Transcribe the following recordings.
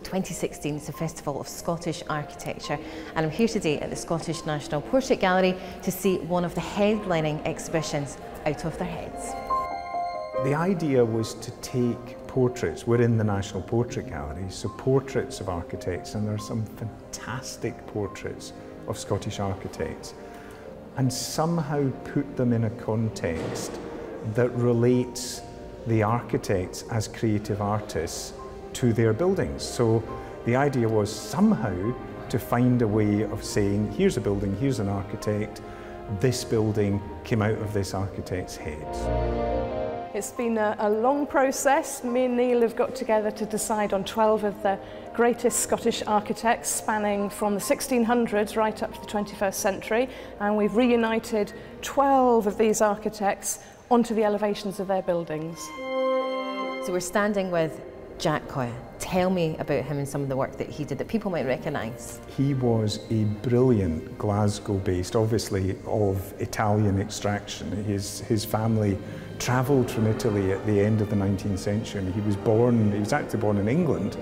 2016 is the Festival of Scottish Architecture, and I'm here today at the Scottish National Portrait Gallery to see one of the headlining exhibitions, Out of Their Heads. The idea was to take portraits, we're in the National Portrait Gallery, so portraits of architects, and there are some fantastic portraits of Scottish architects, and somehow put them in a context that relates the architects as creative artists to their buildings. So the idea was somehow to find a way of saying, here's a building, here's an architect, this building came out of this architect's head. It's been a long process. Me and Neil have got together to decide on 12 of the greatest Scottish architects spanning from the 1600s right up to the 21st century, and we've reunited 12 of these architects onto the elevations of their buildings. So we're standing with Jack Coyle. Tell me about him and some of the work that he did that people might recognise. He was a brilliant Glasgow-based, obviously of Italian extraction. His family travelled from Italy at the end of the 19th century. He was actually born in England,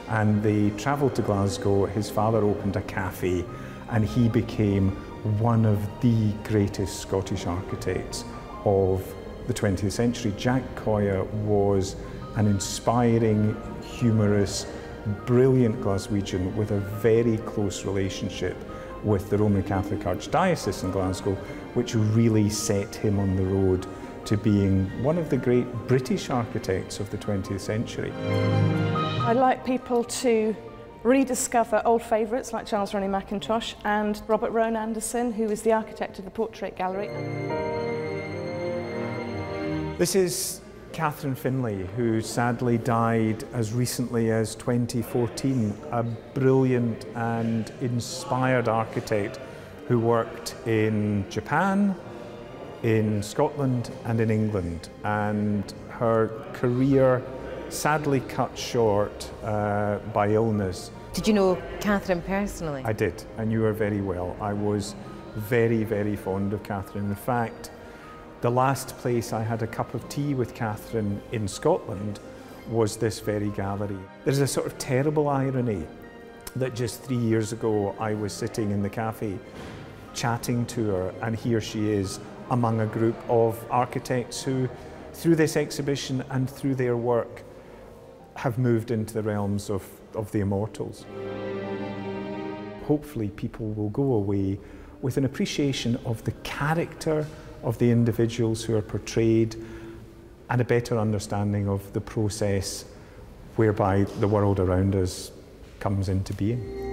and they travelled to Glasgow. His father opened a cafe, and he became one of the greatest Scottish architects of the 20th century. Jack Coyle was an inspiring, humorous, brilliant Glaswegian with a very close relationship with the Roman Catholic Archdiocese in Glasgow, which really set him on the road to being one of the great British architects of the 20th century. I'd like people to rediscover old favourites like Charles Rennie Mackintosh and Robert Rowan Anderson, who is the architect of the Portrait Gallery. This is Catherine Finley, who sadly died as recently as 2014, a brilliant and inspired architect who worked in Japan, in Scotland and in England, and her career sadly cut short by illness. Did you know Catherine personally? I did. I knew her very well. I was very, very fond of Catherine. In fact, the last place I had a cup of tea with Catherine in Scotland was this very gallery. There's a sort of terrible irony that just 3 years ago I was sitting in the cafe chatting to her, and here she is among a group of architects who, through this exhibition and through their work, have moved into the realms of the immortals. Hopefully people will go away with an appreciation of the character of the individuals who are portrayed and a better understanding of the process whereby the world around us comes into being.